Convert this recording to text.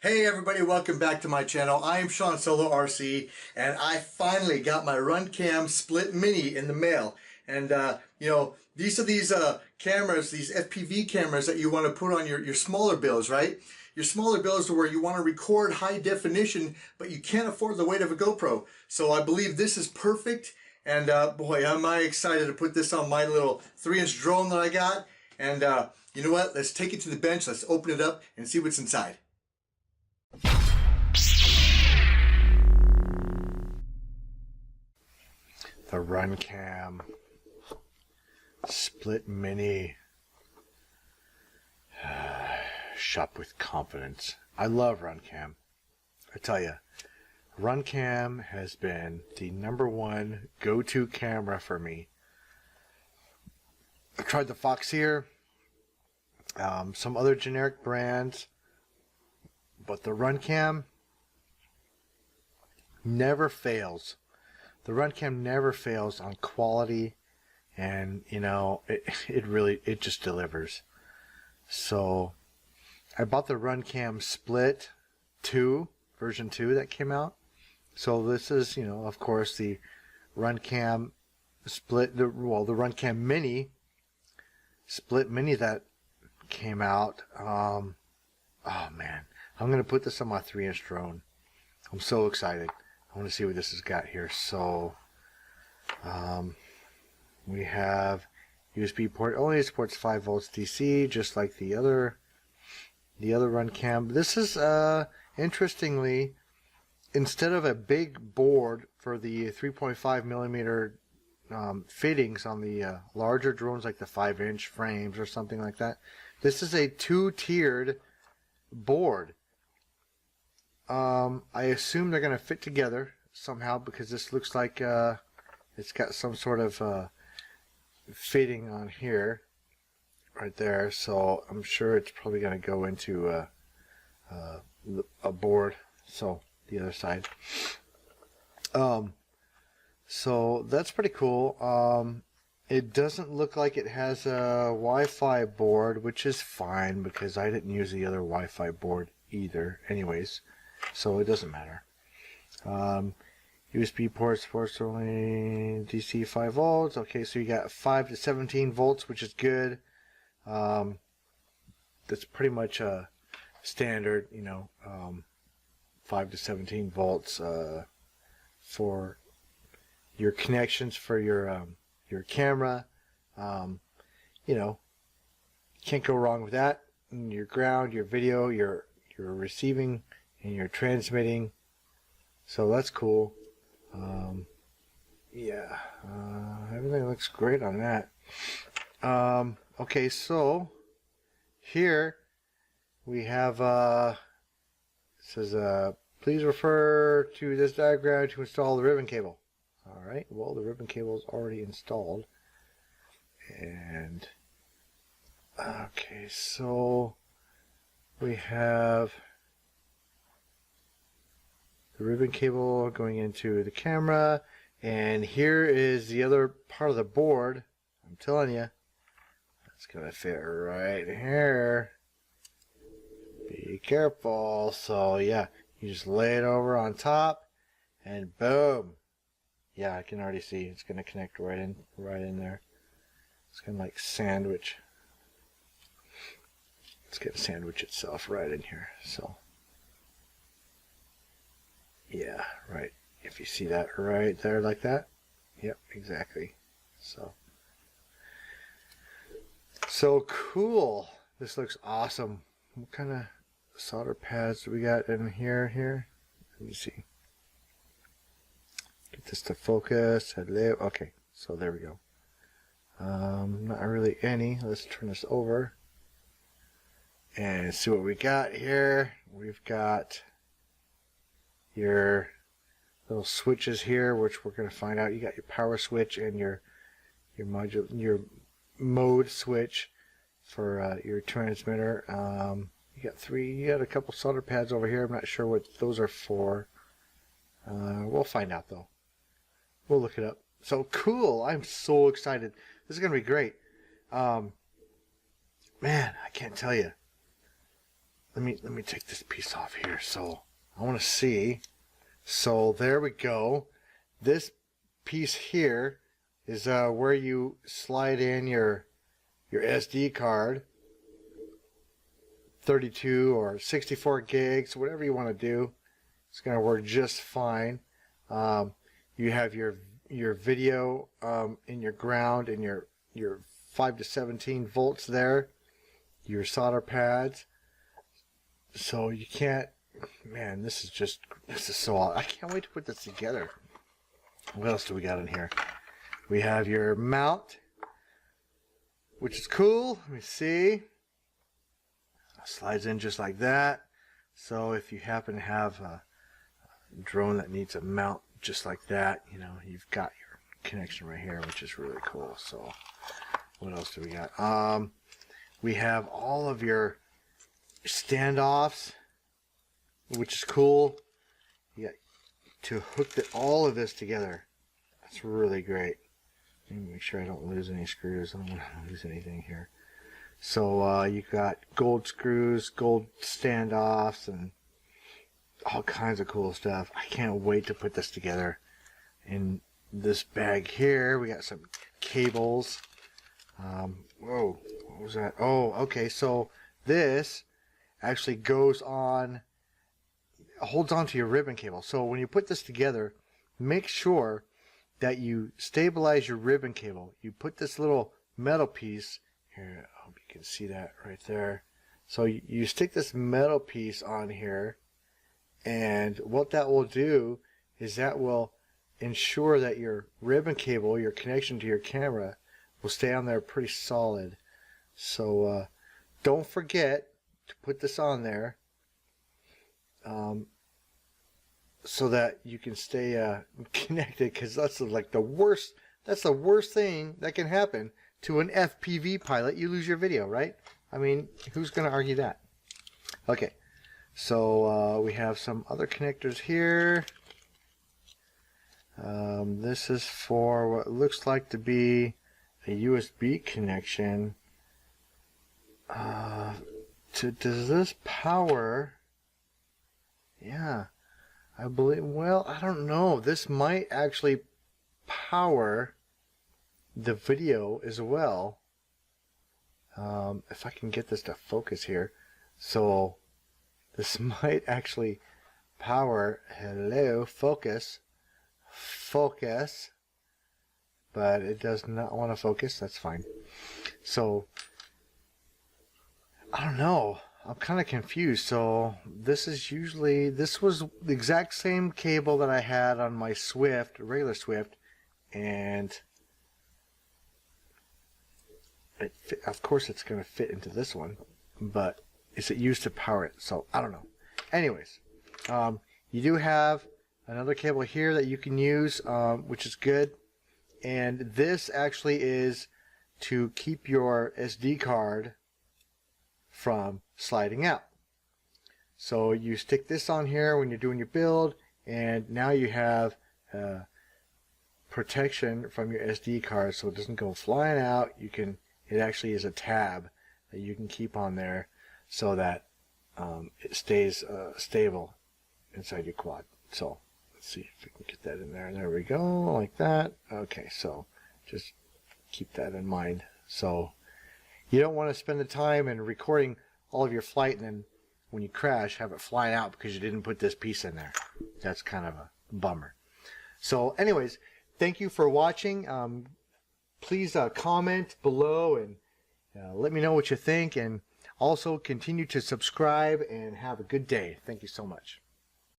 Hey everybody, welcome back to my channel. I am SeanSolo RC, and I finally got my RunCam Split Mini in the mail. And these are cameras, these FPV cameras that you want to put on your smaller bills, right? Your smaller bills are where you want to record high definition, but you can't afford the weight of a GoPro. So I believe this is perfect. And boy, am I excited to put this on my little 3-inch drone that I got. And you know what? Let's take it to the bench. Let's open it up and see what's inside. The RunCam Split Mini. Shop with confidence. I love RunCam. I tell you, RunCam has been the #1 go-to camera for me. I tried the Fox here, some other generic brands, but the RunCam never fails. The RunCam never fails on quality, and it just delivers. So I bought the RunCam Split 2 version 2 that came out. So this is, of course, the RunCam Split, the RunCam Mini Split Mini that came out. Oh man, I'm gonna put this on my 3-inch drone. I'm so excited. I want to see what this has got here. So we have USB port. Only supports 5 volts DC, just like the other RunCam. This is interestingly, instead of a big board for the 3.5 millimeter fittings on the larger drones, like the 5-inch frames or something like that, this is a 2-tiered board. I assume they're going to fit together somehow, because this looks like it's got some sort of fitting on here, right there. So I'm sure it's probably going to go into a board. So the other side. So that's pretty cool. It doesn't look like it has a Wi-Fi board, which is fine because I didn't use the other Wi-Fi board either anyways, so it doesn't matter. USB ports only DC 5 volts. Okay, so you got 5 to 17 volts, which is good. That's pretty much a standard, 5 to 17 volts for your connections for your camera. Can't go wrong with that. And your ground, your video, your receiving, and your transmitting. So that's cool. Everything looks great on that. Okay, so here we have it says please refer to this diagram to install the ribbon cable. Alright, well, the ribbon cable is already installed. And okay, so we have the ribbon cable going into the camera, and here is the other part of the board. I'm telling you, it's gonna fit right here. Be careful. So yeah, you just lay it over on top, and boom. Yeah, I can already see it's gonna connect right in there. It's gonna like sandwich. It's gonna sandwich itself right in here. So yeah, right. If you see that right there like that. Yep, exactly. So cool. This looks awesome. What kind of solder pads do we got in here? Let me see. Get this to focus. Hello. Okay, so there we go. Not really any. Let's turn this over and see what we got here. We've got your little switches here, which we're going to find out. You got your power switch and your mode switch for your transmitter. You got a couple solder pads over here. I'm not sure what those are for. We'll find out though. We'll look it up. So cool. I'm so excited. This is going to be great. Man, I can't tell you. let me take this piece off here. So I want to see. So there we go. This piece here is where you slide in your SD card, 32 or 64 gigs, whatever you want to do. It's going to work just fine. You have your video in your ground and your 5 to 17 volts there, your solder pads. So you can't, man, this is so awesome. I can't wait to put this together. What else do we got in here? We have your mount, which is cool. Let me see. Slides in just like that. So if you happen to have a drone that needs a mount just like that, you know, you've got your connection right here, which is really cool. So what else do we got? We have all of your standoffs, which is cool. You got to hook all of this together. That's really great. Let me make sure I don't lose any screws. I don't want to lose anything here. So you got gold screws, gold standoffs, and all kinds of cool stuff. I can't wait to put this together. In this bag here, we got some cables. Whoa, what was that? Oh, okay, so this actually goes on, holds onto your ribbon cable. So when you put this together, make sure that you stabilize your ribbon cable. You put this little metal piece here. I hope you can see that right there. So you stick this metal piece on here, and what that will do is that will ensure that your ribbon cable, your connection to your camera, will stay on there pretty solid. So don't forget to put this on there so that you can stay connected, because that's like the worst. That's the worst thing that can happen to an FPV pilot. You lose your video, right? I mean, who's going to argue that? Okay, so we have some other connectors here. This is for what looks like to be a USB connection. Does this power? Yeah, I believe. Well, I don't know. This might actually power the video as well. If I can get this to focus here. So this might actually power. Hello, focus. Focus. But it does not want to focus. That's fine. So I don't know. I'm kind of confused. So this was the exact same cable that I had on my Swift, regular Swift, and of course it's going to fit into this one, but is it used to power it? So I don't know. Anyways, you do have another cable here that you can use, which is good, and this actually is to keep your SD card from sliding out. So you stick this on here when you're doing your build, and now you have protection from your SD card, so it doesn't go flying out. It actually is a tab that you can keep on there so that it stays stable inside your quad. So let's see if we can get that in there. There we go, like that. Okay, so just keep that in mind. So you don't want to spend the time in recording all of your flight and then when you crash have it fly out because you didn't put this piece in there. That's kind of a bummer. So anyways, thank you for watching. Please comment below and let me know what you think, and also continue to subscribe, and have a good day. Thank you so much.